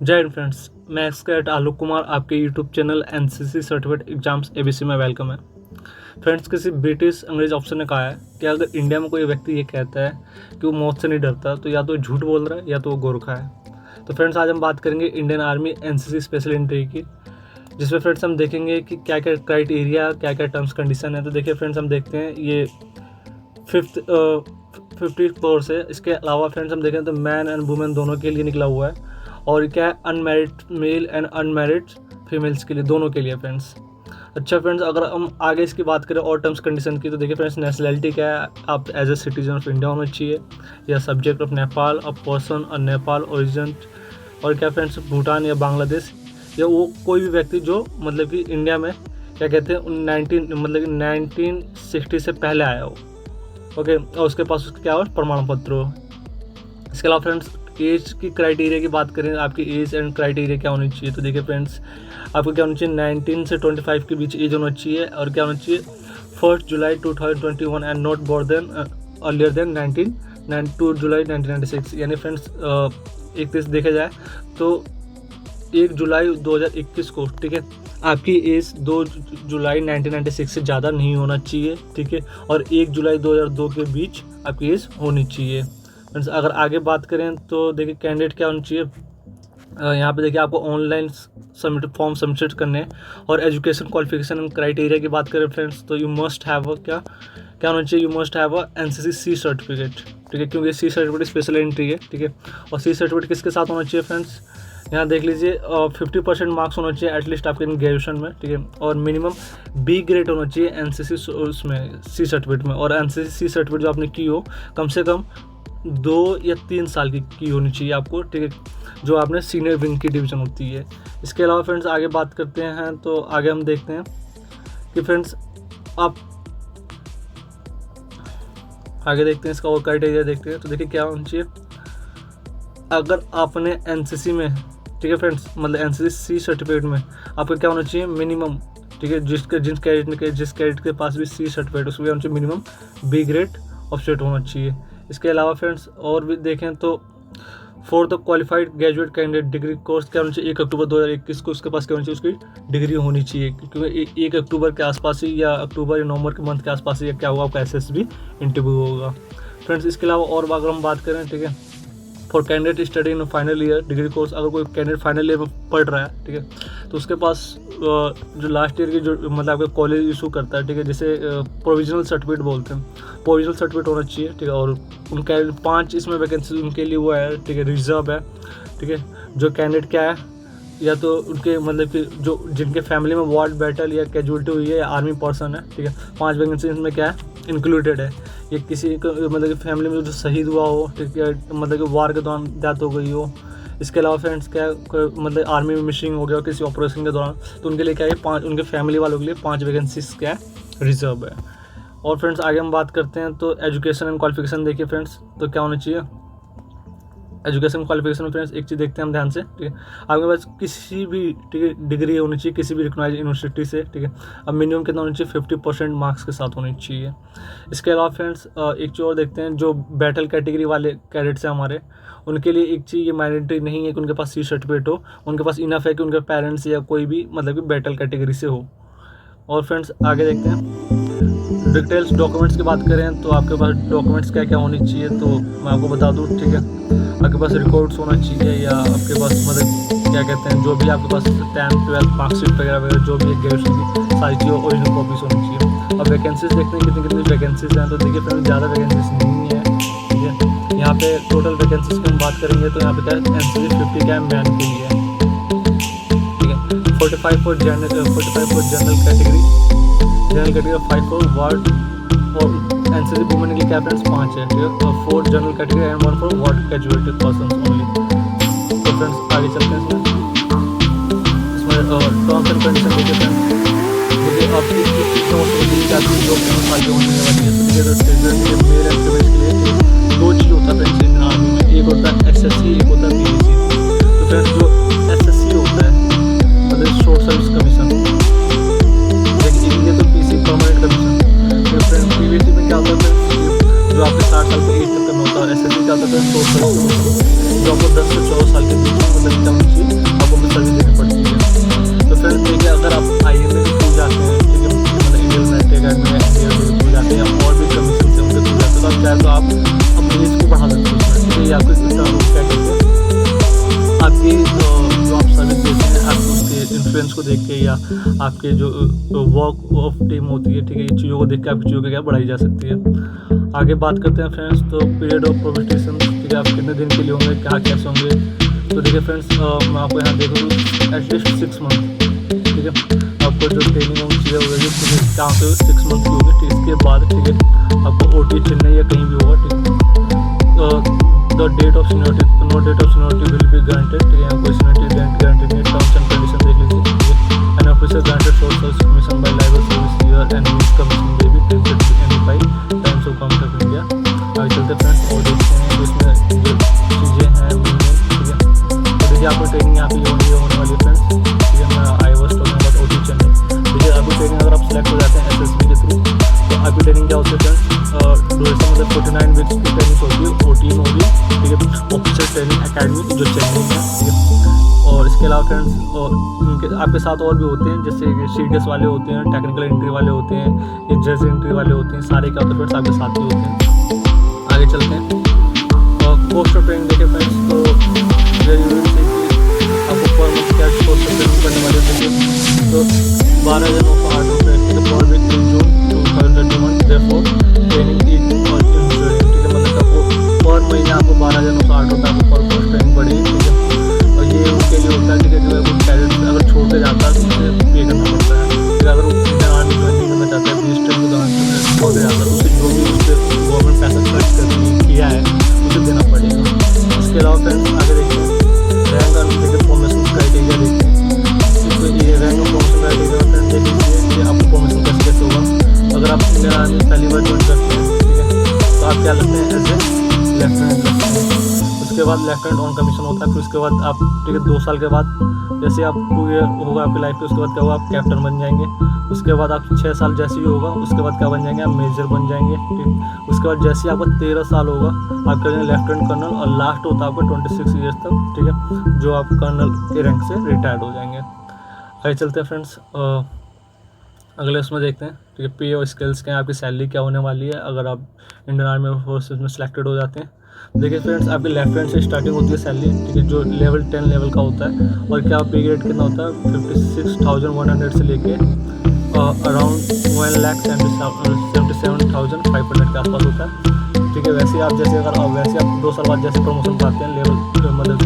जय हिंद फ्रेंड्स, मैं एक्सपर्ट आलोक कुमार आपके YouTube channel NCC certificate exams ABC में वेलकम है। फ्रेंड्स, किसी ब्रिटिश अंग्रेज ऑफिसर ने कहा है कि अगर इंडिया में कोई व्यक्ति ये कहता है कि वो मौत से नहीं डरता तो या तो झूठ बोल रहा है या तो वो गोरखा है। तो फ्रेंड्स, आज हम बात करेंगे Indian army NCC special entry की, जिसमें फ्रेंड्स हम देखेंगे कि क्या क्या क्राइटेरिया, क्या क्या टर्म्स कंडीशन है। तो देखिए फ्रेंड्स, हम देखते हैं ये 54 से। इसके अलावा फ्रेंड्स हम देखें तो मैन एंड वुमेन दोनों के लिए निकला हुआ है, और क्या है unmarried male and unmarried females के लिए, दोनों के लिए फ्रेंड्स। अच्छा फ्रेंड्स, अगर हम आगे इसकी बात करें और टर्म्स कंडीशन की, तो देखिए फ्रेंड्स, नेशनलिटी क्या है, आप as a citizen of India होना चाहिए, या subject of Nepal, a person और नेपाल ओरिजिन, और क्या फ्रेंड्स भूटान या बांग्लादेश, या वो कोई भी व्यक्ति जो मतलब कि इंडिया में क्या कहते हैं 1960 से पहले आया हो, ओके, और उसके पास उसका क्या हो प्रमाण पत्र हो। इसके अलावा फ्रेंड्स, एज की क्राइटेरिया की बात करें, आपकी एज एंड क्राइटेरिया क्या होनी चाहिए। तो देखिए फ्रेंड्स, आपको क्या होना चाहिए 19 से 25 के बीच एज होना चाहिए, और क्या होना चाहिए 1 July 2021 and not more than earlier than 2 July 1996। यानी फ्रेंड्स, एक तरह से देखा जाए तो 1 जुलाई 2021 को, ठीक है, आपकी एज 2 जुलाई 1996 से ज़्यादा नहीं होना चाहिए, ठीक है, और 1 जुलाई 2002 के बीच आपकी एज होनी चाहिए। फ्रेंड्स, अगर आगे बात करें तो देखिए कैंडिडेट क्या होना चाहिए, यहाँ पे देखिए आपको ऑनलाइन फॉर्म सबमिट करने हैं। और एजुकेशन क्वालिफिकेशन एंड क्राइटेरिया की बात करें फ्रेंड्स, तो यू मस्ट हैव क्या क्या होना चाहिए, you must have a NCC C certificate, ठीक है, क्योंकि सी सर्टिफिकेट स्पेशल एंट्री है, ठीक है। और सी सर्टिफिकेट किसके साथ होना चाहिए फ्रेंड्स, यहाँ देख लीजिए 50% मार्क्स होना चाहिए एटलीस्ट आपके ग्रेजुएशन में, ठीक है, और मिनिमम बी ग्रेड होना चाहिए एनसीसी उसमें सी सर्टिफिकेट में। और एनसीसी सी सर्टिफिकेट जो आपने की हो कम से कम 2 या 3 साल की होनी चाहिए आपको, ठीक है, जो आपने सीनियर विंग की डिवीज़न होती है। इसके अलावा फ्रेंड्स आगे बात करते हैं, तो आगे हम देखते हैं कि फ्रेंड्स आप आगे देखते हैं इसका और क्राइटेरिया देखते हैं। तो देखिए क्या होना चाहिए, अगर आपने एनसीसी में, ठीक है फ्रेंड्स, मतलब एनसीसी सी सर्टिफिकेट में आपका क्या होना चाहिए मिनिमम, ठीक है, जिस कैडेट के पास भी सी सर्टिफिकेट उसमें होना चाहिए मिनिमम बी ग्रेड ऑफसेट होना चाहिए। इसके अलावा फ्रेंड्स और भी देखें तो for the qualified graduate candidate degree course क्या होना चाहिए 1 अक्टूबर 2021 को उसके पास क्या होना चाहिए, उसकी डिग्री होनी चाहिए, क्योंकि 1 अक्टूबर के आसपास ही या अक्टूबर या नवंबर के मंथ के आसपास ही क्या होगा, आपका एसएसबी इंटरव्यू होगा फ्रेंड्स। इसके अलावा और अगर हम बात करें, ठीक है, for candidate study in final year degree course, अगर कोई कैंडिडेट फाइनल ईयर में पढ़ रहा है, ठीक है, तो उसके पास जो लास्ट ईयर की जो मतलब आपका कॉलेज इशू करता है, ठीक है, जिसे प्रोविजनल सर्टिफिकेट बोलते हैं, प्रोविजनल सर्टिफिकेट होना चाहिए, ठीक है। और उनका 5 इसमें वैकेंसी उनके लिए वो है, ठीक है, रिजर्व है, ठीक है। जो कैंडिडेट क्या है, या तो उनके मतलब कि जो जिनके फैमिली में वॉर बैटल या कैजुअलिटी हुई है या आर्मी पर्सन है, ठीक है, 5 वैकेंसी इसमें क्या है इंक्लूडेड है। ये किसी को मतलब कि फैमिली में जो शहीद हुआ हो, ठीक है, मतलब कि वार के दौरान डेथ हो गई हो। इसके अलावा फ्रेंड्स क्या मतलब आर्मी में मिसिंग हो गया किसी ऑपरेशन के दौरान, तो उनके लिए क्या है 5, उनके फैमिली वालों के लिए 5 वैकेंसीज क्या है रिजर्व है। और फ्रेंड्स आगे हम बात करते हैं, तो एजुकेशन एंड क्वालिफिकेशन देखिए फ्रेंड्स, तो क्या होना चाहिए एजुकेशन क्वालिफिकेशन में फ्रेंड्स एक चीज़ देखते हैं हम ध्यान से, ठीक है, आपके पास किसी भी, ठीक है, डिग्री होनी चाहिए किसी भी रिकॉग्नाइज्ड यूनिवर्सिटी से, ठीक है। अब मिनिमम कितना होना चाहिए 50% मार्क्स के साथ होनी चाहिए। इसके अलावा फ्रेंड्स एक चीज़ और देखते हैं, जो बैटल कैटेगरी वाले कैडेट्स हैं हमारे, उनके लिए एक चीज़ ये मैंडेटरी नहीं है कि उनके पास सी सर्टिफिकेट हो, उनके पास इनफ है कि उनके पेरेंट्स या कोई भी मतलब कि बैटल कैटेगरी से हो। और फ्रेंड्स आगे देखते हैं डिटेल्स डॉक्यूमेंट्स की बात करें, तो आपके पास डॉक्यूमेंट्स क्या क्या होनी चाहिए, तो मैं आपको बता दूँ, ठीक है, आपके पास रिकॉर्ड्स होना चाहिए, या आपके पास मतलब क्या कहते हैं जो भी आपके पास 10th 12th मार्कशीट वगैरह जो भी ग्रेजुएशन की सारी चीज़ें ओरिजिनल कॉपीज होनी चाहिए। अब वैकेंसीज देखते हैं कितनी वैकेंसीज हैं, तो देखिए फ्रेंड्स ज़्यादा वैकेंसीज नहीं है, ठीक है। यहाँ पे टोटल वैकेंसीज की हम बात करेंगे तो यहाँ पे क्या है एनसीसी 50 क्या है मैन के लिए, ठीक है, 45 for general category, 5 for ward, और एनसीसी वुमेन के लिए क्या फ्रेंड्स 5 है, ठीक है, 4 general category and 1 for ward casualty person only. तो फ्रेंड्स आगे चलते हैं इसमें टर्म्स एंड कंडीशन देखिए फ्रेंड्स, देखिए आपकी जो आगे होने वाली है, तो मेल एंड फीमेल के लिए 2 चीज़ होता है फ्रेंड्स इंडियन आर्मी में, एक होता है एसएससी, एक होता है पीसी। तो फ्रेंड्स जो एसएससी होता है मतलब शॉर्ट सर्विस कमीशन, लेकिन तो पीसी परमानेंट कमीशन। तो फ्रेंड्स पीवीसी में क्या होता है जो आपके 60 साल के एज तक करना होता है, एसएससी क्या होता है शॉर्ट सर्विस जो आपको 10 से 14 साल के बीच मतलब इन्फ्लुएंस को देख के या आपके जो वर्क ऑफ टीम होती है, ठीक है, इन चीज़ों को देख के आपकी चीज़ों की क्या बढ़ाई जा सकती है। आगे बात करते हैं फ्रेंड्स, तो पीरियड ऑफ प्रोबेशन, ठीक है, आप कितने दिन के लिए होंगे, क्या कैसे होंगे। तो देखिए फ्रेंड्स, मैं आपको यहाँ देखूँ एटलीस्ट 6 मंथ, ठीक है, आपको जो ट्रेनिंग होनी चाहिए होगी, ठीक है, कहाँ पे 6 मंथ की होगी, ठीक है। इसके बाद, ठीक है, आपको OT चेन्नई या कहीं भी होगा, ठीक है। The date of seniority, no date of seniority will be granted, ठीक है, कोई सीनियरिटी गारंटी नहीं, टर्म्स एंड कंडीशन देख लीजिए, ठीक है। An officer granted short service commission by liver service year and means commission may be tended any by times of count of India. आगे चलते फ्रेंड्स और देखते हैं इसमें जो चीज़ें हैं, ठीक है। तो देखिए आपको ट्रेनिंग यहाँ पे होने वाली है फ्रेंड्स, ठीक है। मैं I was talking about OT Chennai. देखिए आपकी ट्रेनिंग अगर आप सेलेक्ट हो जाते हैं SSB के थ्रू, तो आपकी ट्रेनिंग क्या होती है फ्रेंड्स, ड्यूरेशन मतलब 49 वीक्स की ट्रेनिंग होती है, OT में होगी, ठीक है, ऑफिसर ट्रेनिंग अकेडमी जो चेन्नई है, ठीक है। और इसके अलावा फ्रेंड्स और उनके आपके साथ और भी होते हैं, जैसे कि CDS वाले होते हैं, टेक्निकल एंट्री वाले होते हैं, ये जज एंट्री वाले होते हैं, सारे क्या होते हैं फ्रेंड्स आपके साथ ही होते हैं। आगे चलते हैं पोस्ट ऑफ ट्रेनिंग देखें फ्रेंड्स, तो आपको पर मंथ क्या पोस्ट ऑफ ट्रेनिंग करने वाले देखिए, तो 12,908 पर वीक इन जून 2021, देयरफॉर ट्रेनिंग ईच और इंश्योरेंस, ठीक है, मतलब आपको पर महीने आपको 12,908 आपको पर पोस्ट ट्रेनिंग पड़ेगी, ठीक है। और ये उनके लिए होता है, ठीक है, जो वो कैडेट अगर छोड़ के जाता है तो उसे पे करना पड़ता है, ठीक है। अगर वो इंडियन आर्मी ज्वाइन करना चाहता है, बीस टाइम को छोड़ के जाता है, तो उसे जो भी उससे गवर्नमेंट पैसा खर्च किया है उसे देना पड़ेगा। इसके अलावा फ्रेंड्स आगे देखते हैं रैंक और देखिए फॉर्मेशन क्राइटेरिया देखते हैं। तो ये रैंक और फॉर्मेशन क्राइटेरिया फ्रेंड्स देख लीजिए कि आपको फॉर्मेशन कैसे होगा। अगर आप इंडियन आर्मी पहली बार ज्वाइन करते हैं, ठीक है, तो आप क्या लगते हैं एज ए लेफ्टिनेंट लगते हैं। उसके बाद लेफ्टिनेंट ऑन कमीशन होता है, फिर उसके बाद आप, ठीक है, 2 साल के बाद जैसे आप 2 ईयर होगा आपकी लाइफ के, उसके बाद क्या होगा आप कैप्टन बन जाएंगे। उसके बाद आप 6 साल जैसे ही होगा उसके बाद क्या बन जाएंगे आप मेजर बन जाएंगे, ठीक। उसके बाद जैसे ही आपका 13 साल होगा आप कर जाएंगे लेफ्टिनेंट कर्नल, और लास्ट होता है आपका 26 ईयर्स तक, ठीक है, जो आप कर्नल के रैंक से रिटायर्ड हो जाएंगे। आगे चलते हैं फ्रेंड्स, अगले उसमें देखते हैं, ठीक है, पे और स्किल्स क्या है, आपकी सैलरी क्या होने वाली है अगर आप इंडियन आर्मी फोर्सेज में सिलेक्टेड हो जाते हैं। देखिए फ्रेंड्स आपके लेफ्टिनेंट से स्टार्टिंग होती है सैलरी, ठीक है, जो लेवल 10 लेवल का होता है, और क्या पे ग्रेड कितना होता है 56,100 से लेके अराउंड 1,77,500 के आसपास होता है, ठीक है। वैसे आप जैसे अगर वैसे आप 2 साल बाद जैसे प्रमोशन पाते हैं लेवल मतलब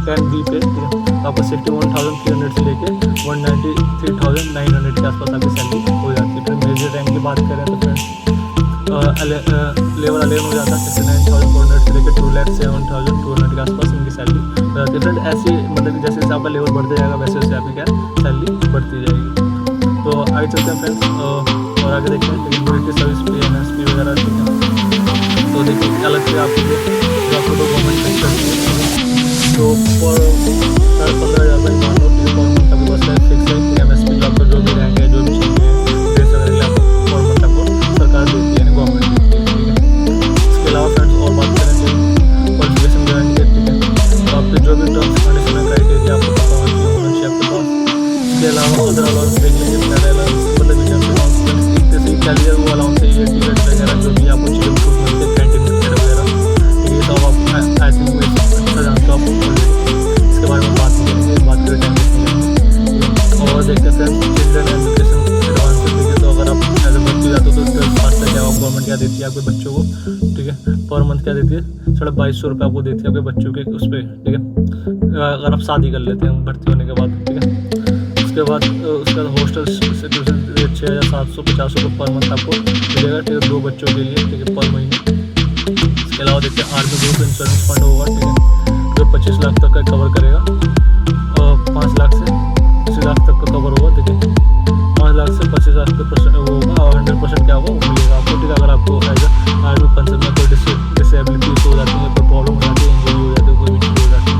10B पे, ठीक है, तो आपको 61,300 से लेके 193,900 के आसपास आपकी सैलरी हो जाती है। फिर मेजर रैंक की बात करें तो फ्रेंड्स लेवल 11 हो जाता है 69,400 से लेकर 2,07,200 के आसपास इनकी सैलरी हो जाती है। फ्रेंड ऐसी मतलब कि जैसे जैसे आपका लेवल बढ़ते जाएगा वैसे वैसे आपकी क्या सैलरी बढ़ती जाएगी। तो आगे चलते हैं फ्रेंड्स और आगे देखते हैं लेकिन मिलिट्री सर्विस पे NSP वगैरह, ठीक है। तो देखिए अलग से आपको जो आपको तो गवर्नमेंट सेक्टर तो पर 15,000 रुपये मान लो, ठीक है, पर मंथ आपके पास फिक्स है कि MSP जो आपका जो भी रैंक है जो भी चाहिए ड्रेस वगैरह आपको पर मंथ आपको सरकार देती है, गवर्नमेंट देती है, ठीक है। इसके अलावा फ्रेंड्स और बात करें तो क्वालिफिकेशन गारंटी, ठीक है, तो आपके जो भी टर्म्स कंडीशन क्राइटेरिया आपको पता होना चाहिए आपके पास। इसके अलावा अदर अलाउंस देख लीजिए, फ्लैट अलाउंस मतलब कैरियर वो अलाउंस है, ये टिकट वगैरह जो भी आपको चीज़ें छूट मिलती है, कैंटीन वगैरह, ये सब आप आई थिंक अच्छा जानते हो आप। इसके बारे में बात करेंगे, बात करें टाइम और देखते हैं चिल्ड्रन एजुकेशन एडवांस, ठीक है। तो अगर आप एज ए बच्चे जाते हो तो 12th पास तक क्या गवर्नमेंट क्या देती है आपके बच्चों को, ठीक है, पर मंथ क्या देती है 2250 रुपये आपको देती है आपके बच्चों के उस पर, ठीक है, अगर आप शादी कर लेते हैं भर्ती होने के बाद, ठीक है। उसके बाद हॉस्टल से ट्यूशन 6,750 रुपये पर मंथ आपको मिलेगा, ठीक है, 2 बच्चों के लिए, ठीक है, पर महीने। इसके अलावा देखते हैं आर्मी ग्रुप इंश्योरेंस फंड होगा, ठीक है, जो 25 लाख तक का कवर करेगा, और 5 लाख से 25 लाख तक का कवर होगा, ठीक है, 5 लाख से 25 लाख तक वो होगा, और 100% क्या होगा वो मिलेगा आपको, ठीक है। अगर आपको एज आर्मी पंचर में कोई डिसेबिलिटीज हो जाती है, कोई प्रॉब्लम हो जाती है, इंजरी हो जाती है, कोई भी चीज़ हो जाती है।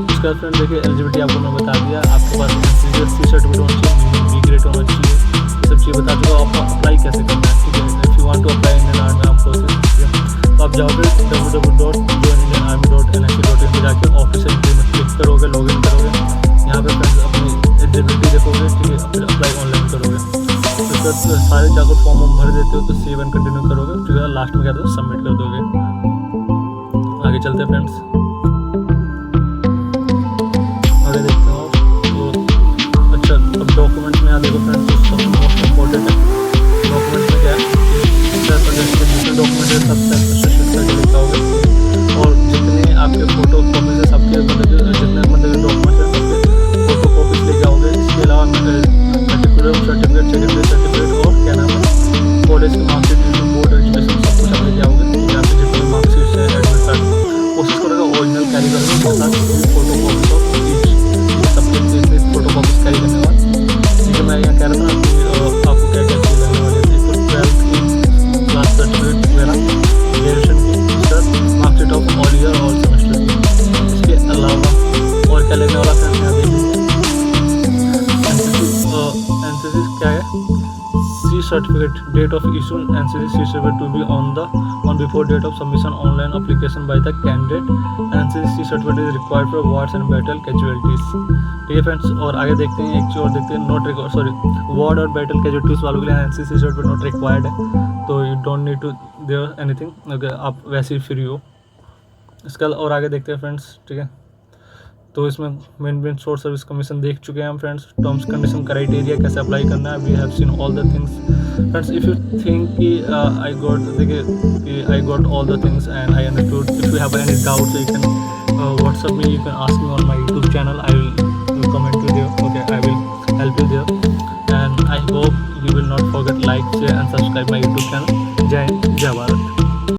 उसके बाद फ्रेंड देखिए एलिजिबिलिटी आपको मैं बता दिया, आपके पास NCC सर्टिफिकेट होना चाहिए, B ग्रेड होना चाहिए, ये सब चीज़ बता दूँगा। आपको अप्लाई कैसे करना है, ठीक है, if you want to apply Indian army arm forces, ठीक है, तो आप जाओगे www.joinindianarmy.nhc.in पे जाके ऑफिशियल में क्लिक करोगे, लॉगिन करोगे, यहाँ पे फ्रेंड्स अपनी एलिजिबिलिटी देखोगे, ठीक है, फिर अप्लाई ऑनलाइन करोगे। उसके बाद सारे जाकर फॉर्म भर देते हो तो सेव एंड कंटिन्यू करोगे, ठीक है, लास्ट में क्या दो सबमिट कर दोगे। आगे चलते हैं फ्रेंड्स, आगे देखते हो तो आपके सब सेल्फ असेसमेंट करके लेके आओगे। और जितने आपके फोटो कॉपीज है सबके जितने डॉक्यूमेंट्स हैं सबके फोटो कॉपीज लेके आओगे। इसके अलावा सर्टिफिकेट, सेकेंडरी सर्टिफिकेट और क्या नाम है कॉलेज की मार्कशीट, बोर्ड एजुकेशन सब कुछ आप लेके आओगे। यहाँ पे जितनी मार्कशीट है एडमिट कार्ड कोशिश करेगा ओरिजिनल कैरी करेगा, उसके साथ फोटो कॉपीज ऑफ ईच सबके फोटो कॉपीज कैरी करने वाले। ठीक है, मैं यहाँ कह रहा था कि आपको क्या क्या चीज़ लगने वाली थी। कुछ 12th की क्लास सर्टिफिकेट वगैरह, ग्रेजुएशन की sir, marksheet of all year और सेमेस्टर की। इसके अलावा और क्या लगने वाला था यहाँ देखिए। एनसीसी क्या है, C certificate, date of issue NCC C certificate to be on before date of submission online application by the candidate. NCC C certificate is required for wards and battle casualties. ठीक है friends, और आगे देखते हैं एक चीज़ और देखते हैं, नॉट रिक्वायर्ड, सॉरी वार्ड और बैटल कैजुअलिटीज वालों के लिए एनसीसी सर्टिफिकेट नॉट रिक्वायर्ड है, तो you don't need to there anything, okay, आप वैसे ही फ्री हो। इसका और आगे देखते हैं फ्रेंड्स। ठीक है, तो इसमें मेन सोर्स सर्विस कमीशन देख चुके हैं हम फ्रेंड्स। टर्म्स कंडीशन क्राइटेरिया कैसे अप्लाई करना है, we have seen all the things friends. If you think कि आई गॉट, देखिए कि I got all the things and I understood, if you have any doubt so you can WhatsApp me, you can ask me on my YouTube channel, I will comment you there, okay, I will help you there and I hope you will not forget like, share and subscribe my YouTube channel. Jai Hind, Jai Bharat.